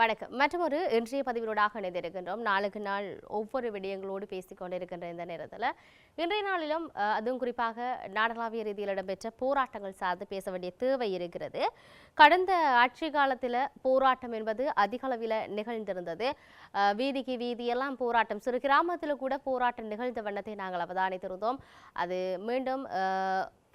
வணக்கம். மற்றொரு இன்றைய பதிவினூடாக இணைந்திருக்கின்றோம். நாளுக்கு நாள் ஒவ்வொரு விடயங்களோடு பேசிக் கொண்டிருக்கின்ற இந்த நேரத்தில் இன்றைய நாளிலும் அதுவும் குறிப்பாக நாடளாவிய ரீதியில் இடம்பெற்ற போராட்டங்கள் சார்ந்து பேச வேண்டிய தேவை இருக்கிறது. கடந்த ஆட்சி காலத்தில் போராட்டம் என்பது அதிக அளவில் நிகழ்ந்திருந்தது. வீதிக்கு வீதியெல்லாம் போராட்டம், சிறு கிராமத்தில் கூட போராட்டம் நிகழ்ந்த வண்ணத்தை நாங்கள் அவதானித்திருந்தோம். அது மீண்டும்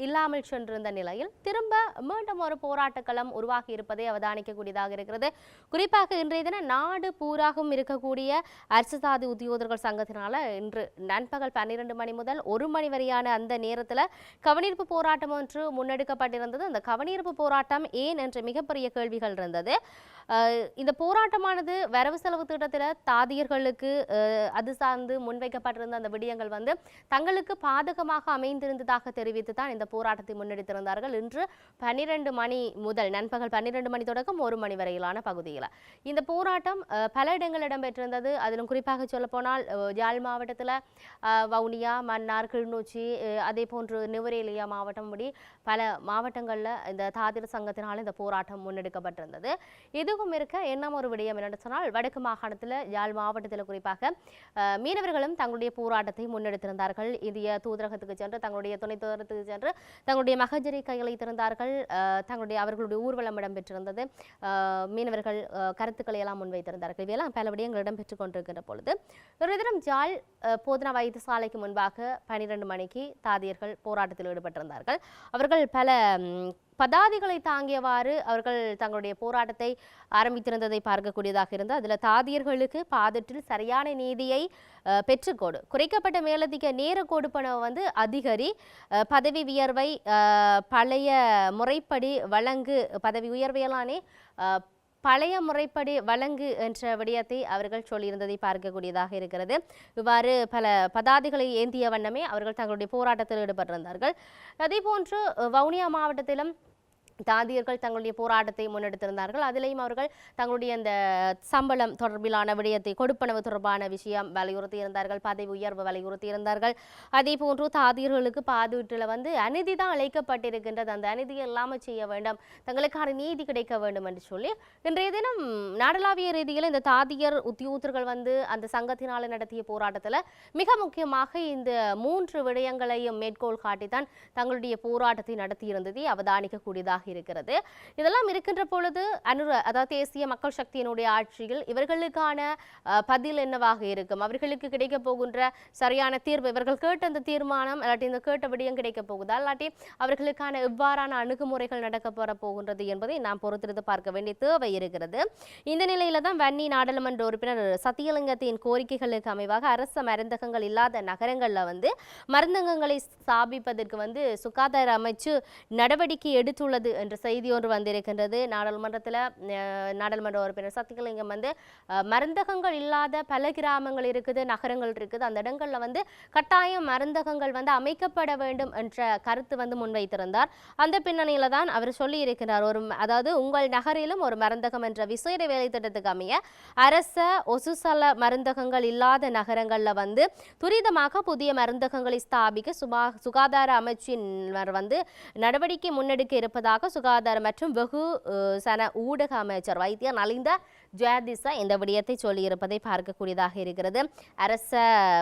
இல்லாமல் சென்றிருந்த நிலையில் திரும்ப மீண்டும் ஒரு போராட்டக்களம் உருவாகி இருப்பதை அவதானிக்கக்கூடியதாக இருக்கிறது. குறிப்பாக இன்றைய தினம் நாடு பூராகவும் இருக்கக்கூடிய அரசு சாதி உத்தியோகர்கள் சங்கத்தினால இன்று நண்பகல் 12 மணி முதல் 1 மணி வரையான அந்த நேரத்தில் கவனிப்பு போராட்டம் ஒன்று முன்னெடுக்கப்பட்டிருந்தது. அந்த கவனிப்பு போராட்டம் ஏன் என்ற மிகப்பெரிய கேள்விகள் இருந்தது. இந்த போராட்டமானது வரவு செலவு திட்டத்தில் தாதியர்களுக்கு அது சார்ந்து முன்வைக்கப்பட்டிருந்த அந்த விடயங்கள் தங்களுக்கு பாதகமாக அமைந்திருந்ததாக தெரிவித்து தான் இந்த போராட்டத்தை முன்னெடுத்திருந்தார்கள். இன்று 12 மணி முதல் நண்பகல் 12 மணி தொடக்கம் 1 மணி வரையிலான பகுதியில் இந்த போராட்டம் பல இடங்கள் இடம்பெற்றிருந்தது. அதிலும் குறிப்பாக சொல்லப்போனால் யாழ் மாவட்டத்தில் வவுனியா, மன்னார், கிளிநொச்சி, அதே போன்று நுவரேலியா மாவட்டம் படி பல மாவட்டங்களில் இந்த தாதியர் சங்கத்தினால் இந்த போராட்டம் முன்னெடுக்கப்பட்டிருந்தது. இதுவும் இருக்க என்ன ஒரு விடயம் என்னென்னு சொன்னால், வடக்கு மாகாணத்தில் யாழ் மாவட்டத்தில் குறிப்பாக மீனவர்களும் தங்களுடைய போராட்டத்தை முன்னெடுத்திருந்தார்கள். இந்திய தூதரகத்துக்கு சென்று தங்களுடைய துணை தூதரகத்துக்கு சென்று தங்களுடைய மகஜரை கையளித்திருந்தார்கள். அவர்களுடைய ஊர்வலம் இடம்பெற்றிருந்தது. மீனவர்கள் கருத்துக்களை எல்லாம் முன்வைத்திருந்தார்கள். இவையெல்லாம் பல விடயங்கள் இடம்பெற்றுக் கொண்டிருக்கின்ற பொழுது ஒரு தினம் யாழ் போதனா வைத்தியசாலைக்கு முன்பாக 12 மணிக்கு தாதியர்கள் போராட்டத்தில் ஈடுபட்டிருந்தார்கள். அவர்கள் பல பதாதிகளை தாங்கியவாறு அவர்கள் தங்களுடைய போராட்டத்தை ஆரம்பித்திருந்ததை பார்க்கக்கூடியதாக இருந்தது. அதில் தாதியர்களுக்கு பாதற்றில் சரியான நீதியை பெற்றுக்கொடு, குறைக்கப்பட்ட மேலதிக நேர கொடுப்பனவை அதிகரி, பதவி உயர்வை பழைய முறைப்படி வழங்கு, பதவி உயர்வையெல்லானே பழைய முறைப்படி வழங்கு என்ற விடயத்தை அவர்கள் சொல்லியிருந்ததை பார்க்கக்கூடியதாக இருக்கிறது. இவ்வாறு பல பதாதிகளை ஏந்திய வண்ணமே அவர்கள் தங்களுடைய போராட்டத்தில் ஈடுபட்டிருந்தார்கள். அதே போன்று வவுனியா மாவட்டத்திலும் தாதியர்கள் தங்களுடைய போராட்டத்தை முன்னெடுத்திருந்தார்கள். அதிலேயும் அவர்கள் தங்களுடைய அந்த சம்பளம் தொடர்பிலான விடயத்தை, கொடுப்பனவு தொடர்பான விஷயம் வலியுறுத்தியிருந்தார்கள். பதவி உயர்வு வலியுறுத்தியிருந்தார்கள். அதே போன்று தாதியர்களுக்கு பாதுகாட்டில் அநீதி தான் அழைக்கப்பட்டிருக்கின்றது, அந்த அநீதியை இல்லாமல் செய்ய வேண்டும், தங்களுக்கான நீதி கிடைக்க வேண்டும் என்று சொல்லி இன்றைய தினம் நாடளாவிய ரீதியில் இந்த தாதியர் உத்தியோகர்கள் அந்த சங்கத்தினால் நடத்திய போராட்டத்தில் மிக முக்கியமாக இந்த 3 விடயங்களையும் மேற்கோள் காட்டித்தான் தங்களுடைய போராட்டத்தை நடத்தியிருந்ததை அவதானிக்கக்கூடியதாக இருக்கிறது. இதெல்லாம் இருக்கின்ற பொழுது அதாவது தேசிய மக்கள் சக்தியினுடைய ஆட்சியில் இவர்களுக்கான பதில் என்னவாக இருக்கும், அவர்களுக்கு கிடைக்க போகின்ற சரியான தீர்வு, இவர்கள் கேட்ட அந்த தீர்மானம் இல்லாட்டி இந்த கேட்ட விடயம் கிடைக்க போகுதா, இல்லாட்டி அவர்களுக்கான எவ்வாறான அணுகுமுறைகள் நடக்க பெற போகின்றது என்பதை நாம் பொறுத்திருந்து பார்க்க வேண்டிய தேவை இருக்கிறது. இந்த நிலையில தான் வன்னி நாடாளுமன்ற உறுப்பினர் சத்தியலிங்கத்தின் கோரிக்கைகளுக்கு அமைவாக அரச மருந்தகங்கள் இல்லாத நகரங்களில் மருந்தகங்களை ஸ்தாபிப்பதற்கு சுகாதார அமைச்சு நடவடிக்கை எடுத்துள்ளது என்ற செய்தி ஒன்று வந்திருக்கின்றது. நாடாளுமன்ற உறுப்பினர் சத்தியலிங்கம் மருந்தகங்கள் இல்லாத பல கிராமங்கள் இருக்குது, நகரங்கள் இருக்குது, அந்த இடங்கள்ல கட்டாயம் மருந்தகங்கள் அமைக்கப்பட வேண்டும் என்ற கருத்து முன்வைத்திருந்தார். அந்த பின்னணியில தான் அவர் சொல்லி இருக்கிறார், அதாவது உங்கள் நகரிலும் ஒரு மருந்தகம் என்ற விசேட வேலை திட்டத்துக்கு அமைய அரச ஒசுசல மருந்தகங்கள் இல்லாத நகரங்கள்ல துரிதமாக புதிய மருந்தகங்களை ஸ்தாபிக்க சுகாதார அமைச்சினர் நடவடிக்கை முன்னெடுக்க இருப்பதாக சுகாதார மற்றும் வெகு சன ஊடக அமைச்சர் வைத்தியர் நலிந்த ஜெயதிசா இந்த விடயத்தை சொல்லியிருப்பதை பார்க்கக்கூடியதாக இருக்கிறது. அரச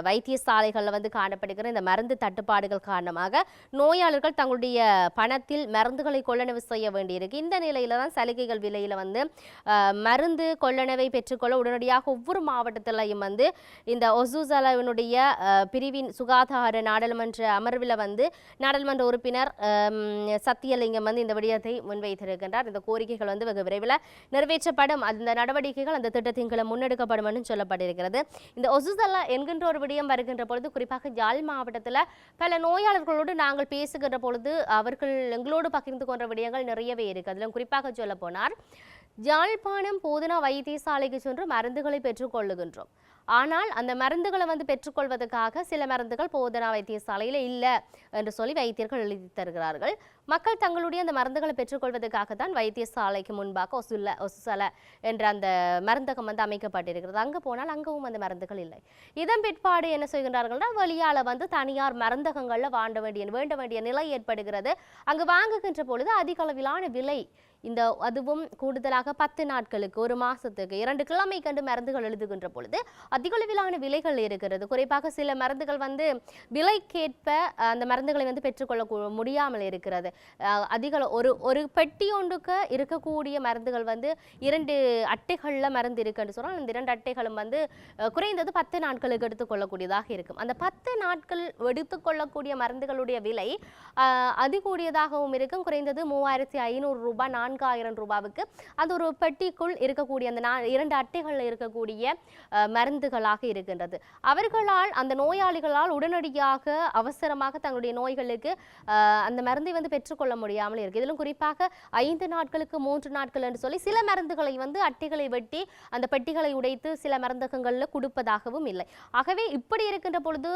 வைத்தியசாலைகளில் காணப்படுகிற இந்த மருந்து தட்டுப்பாடுகள் காரணமாக நோயாளர்கள் தங்களுடைய பணத்தில் மருந்துகளை கொள்ளளவு செய்ய வேண்டியிருக்கு. இந்த நிலையில தான் சலுகைகள் விலையில மருந்து கொள்ளளவை பெற்றுக்கொள்ள உடனடியாக ஒவ்வொரு மாவட்டத்திலையும் இந்த ஒசுசலவினுடைய பிரிவின் சுகாதார நாடாளுமன்ற அமர்வில் நாடாளுமன்ற உறுப்பினர் சத்தியலிங்கம் இந்த விடயத்தை முன்வைத்திருக்கின்றார். இந்த கோரிக்கைகள் வெகு விரைவில் நிறைவேற்றப்படும், அந்த நடவடிக்கைகள் அந்த திட்டத்தின் கீழ் முன்னெடுக்கப்படும் என்று சொல்லப்பட்டிருக்கிறது. இந்த ஒசுசலா என்கின்ற ஒரு விடயம் வருகின்ற பொழுது குறிப்பாக யாழ் மாவட்டத்தில் பல நோயாளர்களோடு நாங்கள் பேசுகின்ற பொழுது அவர்கள் எங்களோடு பகிர்ந்து கொண்ட விடயங்கள் நிறையவே இருக்கு. அதிலும் குறிப்பாக சொல்ல போனார், யாழ்ப்பாணம் போதனா வைத்தியசாலைக்கு சென்று மருந்துகளை பெற்றுக்கொள்ளுகின்றோம், ஆனால் அந்த மருந்துகளை பெற்றுக்கொள்வதற்காக சில மருந்துகள் போதனா வைத்தியசாலையில் இல்லை என்று சொல்லி வைத்தியர்கள் எழுதி தருகிறார்கள். மக்கள் தங்களுடைய அந்த மருந்துகளை பெற்றுக்கொள்வதற்காக தான் வைத்தியசாலைக்கு முன்பாக ஒசுசல என்ற அந்த மருந்தகம் வந்து அமைக்கப்பட்டிருக்கிறது. அங்கு போனால் அங்கவும் அந்த மருந்துகள் இல்லை. இதன் பிற்பாடு என்ன செய்கின்றார்கள்னா வெளியால வந்து தனியார் மருந்தகங்கள்ல வேண்ட வேண்டிய நிலை ஏற்படுகிறது. அங்கு வாங்குகின்ற பொழுது அதிக அளவிலான விலை, இந்த அதுவும் கூடுதலாக 10 நாட்களுக்கு, ஒரு மாசத்துக்கு 2 கிழமை கண்டு மருந்துகள் எழுதுகின்ற பொழுது அதிக அளவிலான விலைகள் இருக்கிறது. குறிப்பாக சில மருந்துகள் வந்து விலைக்கேற்ப அந்த மருந்துகளை வந்து பெற்றுக்கொள்ள முடியாமல் இருக்கிறது. அதிக ஒரு பெட்டி ஒன்றுக்கு இருக்கக்கூடிய மருந்துகள் வந்து 2 அட்டைகளில் மருந்து இருக்குன்னு சொன்னால் அந்த 2 அட்டைகளும் வந்து குறைந்தது 10 நாட்களுக்கு எடுத்துக்கொள்ளக்கூடியதாக இருக்கும். அந்த 10 நாட்கள் எடுத்துக்கொள்ளக்கூடிய மருந்துகளுடைய விலை அதிகூடியதாகவும் இருக்கும். குறைந்தது 3500 ரூபாய் 4000 ரூபாவுக்கு அது ஒரு பெட்டிக்குள் இருக்கக்கூடிய அந்த 2 அட்டைகளில் இருக்கக்கூடிய மருந்துகளாக இருக்கின்றது. அவர்களால் அந்த நோயாளிகளால் உடனடியாக அவசரமாக தங்களுடைய நோய்களுக்கு அந்த மருந்தை வந்து பெற்றுக்கொள்ள முடியாமல் இருக்கு. இதிலும் குறிப்பாக 5 நாட்களுக்கு 3 நாட்கள் என்று சொல்லி சில மருந்துகளை வந்து அட்டைகளை வெட்டி அந்த பெட்டிகளை உடைத்து சில மருந்தகங்களில் கொடுப்பதாகவும் இல்லை. ஆகவே இப்படி இருக்கின்ற பொழுது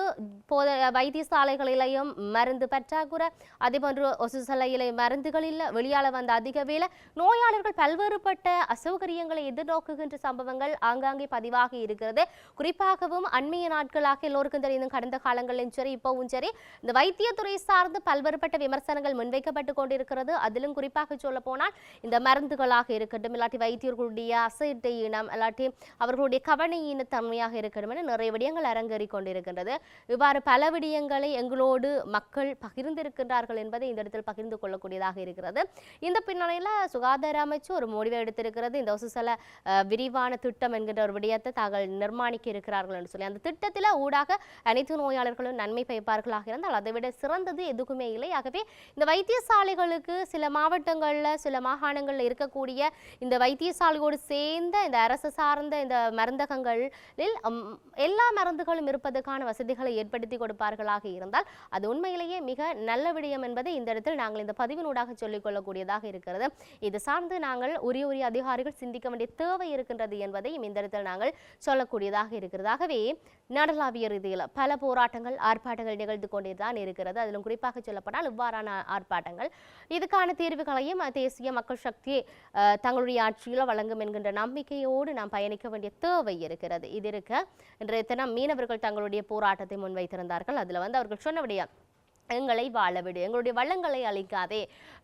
வைத்தியசாலைகளிலேயும் மருந்து பற்றாக்குறை, அதேபோன்று ஒசுசலையிலே மருந்துகளில் வெளியால வந்த அதிக வேலை, நோயாளர்கள் பல்வேறுபட்ட அசௌகரியங்களை எதிர்நோக்குகின்ற சம்பவங்கள் ஆங்காங்கே பதிவாகி இருக்கிறது. குறிப்பாகவும் அண்மைய நாட்களாக எல்லோருக்கும் தெரியும், கடந்த காலங்களிலும் சரி இப்பவும் சரி இந்த வைத்தியத்துறை சார்ந்து பல்வேறுபட்ட விமர்சனங்கள் முன்வைக்கப்பட்டு கொண்டிருக்கிறது. அதிலும் குறிப்பாக சொல்ல போனால் இந்த மருந்துகளாக இருக்கட்டும், இல்லாட்டி வைத்தியர்களுடைய அசட்டை இனம், இல்லாட்டி அவர்களுடைய கவனையின தன்மையாக இருக்கட்டும் என நிறைய விடயங்கள் அரங்கேறி கொண்டிருக்கின்றது. இவ்வாறு பல விடயங்களை எங்களோடு மக்கள் பகிர்ந்திருக்கின்றார்கள் என்பதை இந்த இடத்தில் பகிர்ந்து கொள்ளக்கூடியதாக இருக்கிறது. இந்த பின்னணியில் சுகாதார அமைச்சு ஒரு முடிவை எடுத்திருக்கிறது. இந்த ஒசுசல விரிவான திட்டம் என்கின்ற ஒரு விடயத்தை தாங்கள் நிர்மாணிக்க இருக்கிறார்கள் என்று சொல்லி, அந்த திட்டத்தில் ஊடாக அனைத்து நோயாளர்களும் நன்மை பயப்பார்களாக இருந்தால் அதை விட சிறந்தது எதுக்குமே இல்லை. ஆகவே இந்த வைத்தியசாலைகளுக்கு சில மாவட்டங்களில் சில மாகாணங்களில் இருக்கக்கூடிய இந்த வைத்தியசாலையோடு சேர்ந்த இந்த அரசு சார்ந்த இந்த மருந்தகங்களில் எல்லா மருந்துகளும் இருப்பதற்கான வசதிகளை ஏற்படுத்தி கொடுப்பார்களாக இருந்தால் அது உண்மையிலேயே மிக நல்ல விடயம் என்பதை இந்த இடத்தில் நாங்கள் இந்த பதிவினூடாக சொல்லிக் கொள்ளக்கூடியதாக இருக்கிறது. இது சார்ந்து நாங்கள் உரிய அதிகாரிகள் சிந்திக்க வேண்டிய தேவை இருக்கின்றது என்பதையும் இந்த இடத்தில் நாங்கள் சொல்லக்கூடியதாக இருக்கிறது. ஆகவே நாடளாவிய ரீதியில் பல போராட்டங்கள் ஆர்ப்பாட்டங்கள் நிகழ்ந்து கொண்டேதான் இருக்கிறது. அதிலும் குறிப்பாக சொல்லப்பட்டால் இவ்வாறான ஆர்ப்பாட்டங்கள் இதுக்கான தீர்வுகளையும் தேசிய மக்கள் சக்தி தங்களுடைய ஆட்சியில் வழங்கும் என்கின்ற நம்பிக்கையோடு நாம் பயணிக்க வேண்டிய தேவை இருக்கிறது. இது இருக்க இன்றைய தினம் மீனவர்கள் தங்களுடைய போராட்டத்தை முன்வைத்திருந்தார்கள். அதில் வந்து அவர்கள் சொன்ன விடயம், எங்களை வாழ விடு, எங்களுடைய வள்ளங்களை அளிக்காதே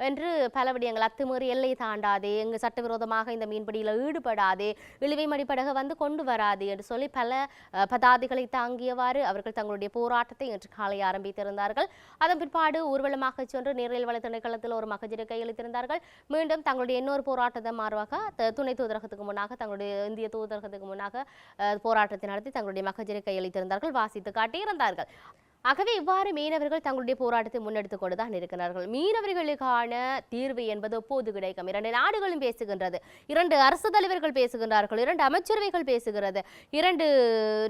என்று பல விடயங்கள், அத்துமீறி எல்லை தாண்டாதே, எங்கள் சட்டவிரோதமாக இந்த மீன்பிடியில் ஈடுபடாதே, இழுவை மடிப்படக வந்து கொண்டு வராது என்று சொல்லி பல பதாதைகளை தாங்கியவாறு அவர்கள் தங்களுடைய போராட்டத்தை இன்று காலை ஆரம்பித்திருந்தார்கள். அதன் பிற்பாடு ஊர்வலமாக சென்று நீரியல் வள திணைக்களத்தில் ஒரு மகஜரை கையளித்திருந்தார்கள். மீண்டும் தங்களுடைய இன்னொரு போராட்டத்தை மாறுவாக துணை தூதரகத்துக்கு முன்னாக, தங்களுடைய இந்திய தூதரகத்துக்கு முன்னாக போராட்டத்தை நடத்தி தங்களுடைய மகஜரை கையளித்திருந்தார்கள், வாசித்து காட்டியிருந்தார்கள். ஆகவே இவ்வாறு மீனவர்கள் தங்களுடைய போராட்டத்தை முன்னெடுத்துக் கொண்டுதான் இருக்கிறார்கள். மீனவர்களுக்கான தீர்வு என்பது எப்போது கிடைக்கும்? 2 நாடுகளும் பேசுகின்றது, 2 அரசு தலைவர்கள் பேசுகின்றார்கள், 2 அமைச்சரவைகள் பேசுகிறது, 2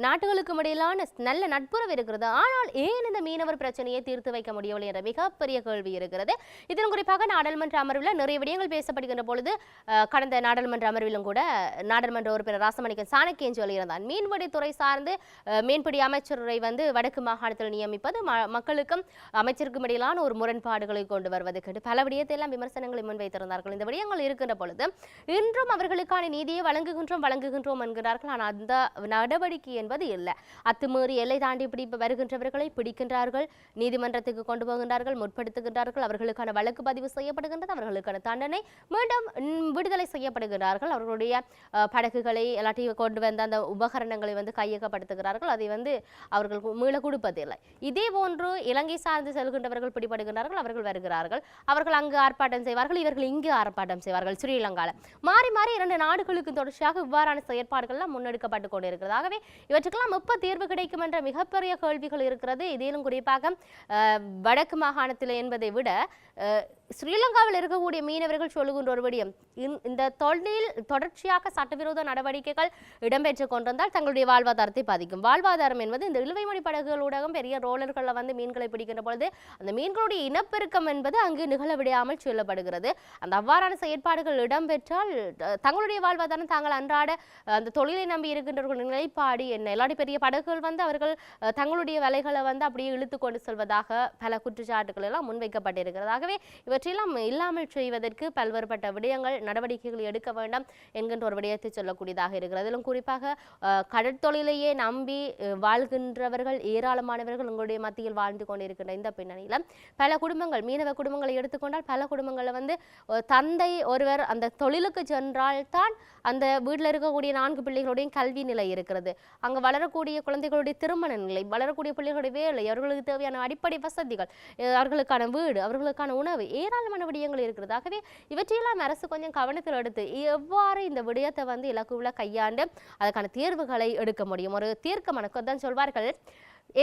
நாடுகளுக்கும் இடையிலான நல்ல நட்புறவு இருக்கிறது. ஆனால் ஏன் இந்த மீனவர் பிரச்சனையை தீர்த்து வைக்க முடியவில்லை என்ற மிகப்பெரிய கேள்வி இருக்கிறது. இதன் குறிப்பாக நாடாளுமன்ற அமர்வில் நிறைய விடயங்கள் பேசப்படுகின்ற பொழுது கடந்த நாடாளுமன்ற அமர்விலும் கூட நாடாளுமன்ற உறுப்பினர் ராசமணிக்கன் சாணக்கியன் சொல்லியிருந்தார், மீன்பிடித்துறை சார்ந்து மீன்பிடி அமைச்சரை வந்து வடக்கு மாகாணத்தில் நியமிப்பது மக்களுக்கும் அமைச்சருக்கும் இடையிலான ஒரு முரண்பாடுகளை கொண்டு வருவதற்கு பல விடயத்தை எல்லாம் விமர்சனங்களை முன்வைத்திருந்தார்கள். இந்த விடயங்கள் இருக்கின்ற பொழுது இன்றும் அவர்களுக்கான நீதியை வழங்குகின்றோம் என்கிறார்கள். ஆனால் அந்த நடவடிக்கை என்பது இல்லை. அத்துமீறி எல்லை தாண்டி வருகின்றவர்களை பிடிக்கின்றார்கள், நீதிமன்றத்துக்கு கொண்டு போகின்றார்கள், முற்படுத்துகின்றார்கள், அவர்களுக்கான வழக்கு பதிவு செய்யப்படுகின்றது, அவர்களுக்கான தண்டனை, மீண்டும் விடுதலை செய்யப்படுகிறார்கள், அவர்களுடைய படகுகளை எல்லாத்தையும் கொண்டு வந்த அந்த உபகரணங்களை வந்து கையகப்படுத்துகிறார்கள், அதை வந்து அவர்கள் மீள கொடுப்பதில்லை. இதே போன்று இலங்கை சார்ந்து செல்கின்றவர்கள் பிடிபடுகிறார்கள், அவர்கள் வருகிறார்கள், அவர்கள் அங்கு ஆர்ப்பாட்டம் செய்வார்கள், இவர்கள் இங்கு ஆர்ப்பாட்டம் செய்வார்கள். ஸ்ரீலங்காவில் மாறி மாறி 2 நாடுகளுக்கு தொடர்ச்சியாக இவ்வாறான செயற்பாடுகள்லாம் முன்னெடுக்கப்பட்டு கொண்டிருக்கிறது. ஆகவே இவற்றுக்கெல்லாம் எப்ப தீர்வு கிடைக்கும் என்ற மிகப்பெரிய கேள்விகள் இருக்கிறது. இதிலும் குறிப்பாக வடக்கு மாகாணத்தில் என்பதை விட ஸ்ரீலங்காவில் இருக்கக்கூடிய மீனவர்கள் சொல்லுகின்ற ஒரு விடயம், இந்த தொழில் தொடர்ச்சியாக சட்டவிரோத நடவடிக்கைகள் இடம்பெற்றுக் கொண்டிருந்தால் தங்களுடைய வாழ்வாதாரத்தை பாதிக்கும். வாழ்வாதாரம் என்பது இந்த இழுவைமணி படகுகளூடகம் பெரிய ரோலர்களில் வந்து மீன்களை பிடிக்கின்ற பொழுது அந்த மீன்களுடைய இனப்பெருக்கம் என்பது அங்கு நிகழ விடாமல் சொல்லப்படுகிறது. அந்த அவ்வாறான செயற்பாடுகள் இடம்பெற்றால் தங்களுடைய வாழ்வாதாரம், தாங்கள் அன்றாட அந்த தொழிலை நம்பி இருக்கின்றவர்கள் நிலைப்பாடு என்ன? எல்லாரும் பெரிய படகுகள் வந்து அவர்கள் தங்களுடைய வேலைகளை வந்து அப்படியே இழுத்து கொண்டு செல்வதாக பல குற்றச்சாட்டுகள் எல்லாம் முன்வைக்கப்பட்டிருக்கிறது. ஆகவே இவற்றையெல்லாம் இல்லாமல் செய்வதற்கு பல்வேறுபட்ட விடயங்கள் நடவடிக்கைகள் எடுக்க வேண்டும் என்கின்ற ஒரு விடயத்தை சொல்லக்கூடியதாக இருக்கிறது. அதிலும் குறிப்பாக கடற்தொழிலையே நம்பி வாழ்கின்றவர்கள் ஏராளமானவர்கள் உங்களுடைய மத்தியில் வாழ்ந்து கொண்டிருக்கின்ற இந்த பின்னணியில் பல குடும்பங்கள் மீனவ குடும்பங்களை எடுத்துக்கொண்டால் பல குடும்பங்களில் தந்தை ஒருவர் அந்த தொழிலுக்கு சென்றால் தான் அந்த வீட்டில் இருக்கக்கூடிய 4 பிள்ளைகளுடைய கல்வி நிலை இருக்கிறது. அங்கே வளரக்கூடிய குழந்தைகளுடைய திருமண நிலை, வளரக்கூடிய பிள்ளைகளுடைய வேலை, அவர்களுக்கு தேவையான அடிப்படை வசதிகள், அவர்களுக்கான வீடு, அவர்களுக்கான உணவு, ஏராளமான விடயங்கள் இருக்கிறது. ஆகவே இவற்றையெல்லாம் அரசு கொஞ்சம் கவனத்தில் எடுத்து எவ்வாறு இந்த விடயத்தை இலக்குள்ள கையாண்டு அதுக்கான தேர்வுகளை எடுக்க முடியும். ஒரு தீர்க்கமான தான் சொல்வார்கள்,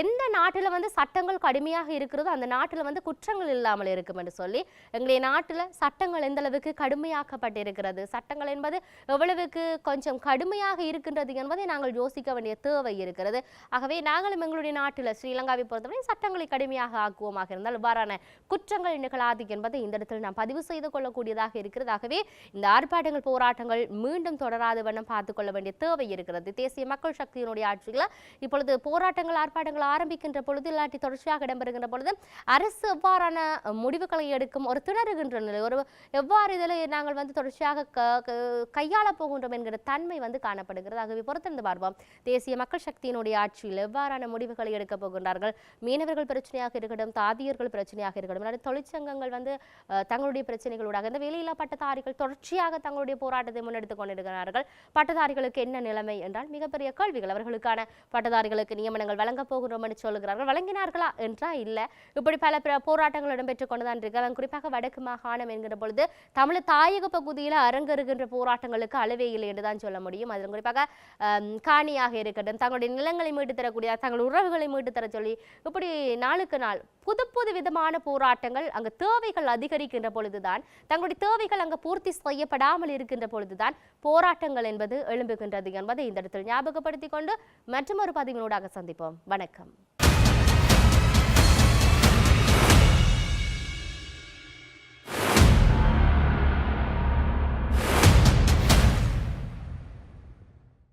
எந்த நாட்டில் சட்டங்கள் கடுமையாக இருக்கிறதோ அந்த நாட்டில் குற்றங்கள் இல்லாமல் இருக்கும் என்று சொல்லி எங்களுடைய நாட்டில் சட்டங்கள் எந்த அளவுக்கு கடுமையாக்கப்பட்டிருக்கிறது, சட்டங்கள் என்பது எவ்வளவுக்கு கொஞ்சம் கடுமையாக இருக்கின்றது என்பதை நாங்கள் யோசிக்க வேண்டிய தேவை இருக்கிறது. ஆகவே நாங்களும் எங்களுடைய நாட்டில் ஸ்ரீலங்காவை பொறுத்தவரை சட்டங்களை கடுமையாக ஆக்குவோமாக இருந்தால் இவ்வாறான குற்றங்கள் நிகழாது என்பதை இந்த இடத்தில் நாம் பதிவு செய்து கொள்ளக்கூடியதாக இருக்கிறது. ஆகவே இந்த ஆர்ப்பாட்டங்கள் போராட்டங்கள் மீண்டும் தொடராத வண்ணம் பார்த்துக் கொள்ள வேண்டிய தேவை இருக்கிறது. தேசிய மக்கள் சக்தியினுடைய ஆட்சியில் இப்பொழுது போராட்டங்கள் ஆர்ப்பாட்டங்கள் ஆரம்பிக்கின்ற பொழுது இல்லாட்டி தொடர்ச்சியாக இடம்பெறுகின்ற பொழுது அரசு எவ்வாறான முடிவுகளை எடுக்கும் ஒரு திணறுகின்ற நிலை, ஒரு எவ்வாறு இதில் நாங்கள் தொடர்ச்சியாக கையாள போகின்றோம் என்கிற தன்மை காணப்படுகிறது. ஆகவே பொறுத்திருந்து பார்ப்போம் தேசிய மக்கள் சக்தியினுடைய ஆட்சியில் எவ்வாறான முடிவுகளை எடுக்க போகின்றார்கள். மீனவர்கள் பிரச்சனையாக இருக்கட்டும், தாதியர்கள் பிரச்சனையாக இருக்கட்டும், தொழிற்சங்கங்கள் தங்களுடைய பிரச்சனைகளோட இந்த வேலையில்லா பட்டதாரிகள் தொடர்ச்சியாக தங்களுடைய போராட்டத்தை முன்னெடுத்துக் கொண்டிருக்கிறார்கள். பட்டதாரிகளுக்கு என்ன நிலைமை என்றால் மிகப்பெரிய கேள்விகள். அவர்களுக்கான பட்டதாரிகளுக்கு நியமனங்கள் வழங்கப் போகிறோம் என்று சொல்லுகிறார்கள். வழங்கினார்களா என்றால் இல்லை. இப்படி பல போராட்டங்கள் இடம்பெற்றுக் கொண்டுதான் இருக்கிறார்கள். குறிப்பாக வடக்கு மாகாணம் என்கிற பொழுது தமிழ் தாயக பகுதியில் அரங்கேறுகின்ற போராட்டங்களுக்கு அளவே இல்லை என்றுதான் சொல்ல முடியும். அதில் குறிப்பாக காணியாக இருக்கட்டும், தங்களுடைய நிலங்களை மீட்டு தரக்கூடிய, தங்கள் உறவுகளை மீட்டு தர சொல்லி இப்படி நாளுக்கு நாள் புது விதமான போராட்டங்கள் அங்கு தேவைகள் அதிகரிக்கின்ற பொழுதுதான், தங்களுடைய தேவைகள் அங்கு பூர்த்தி செய்யப்படாமல் இருக்கின்ற பொழுதுதான் போராட்டங்கள் என்பது எழும்புகின்றது என்பதை இந்த இடத்தில் ஞாபகப்படுத்திக் கொண்டு மற்றொரு பதிவினூடாக சந்திப்போம். வணக்கம்.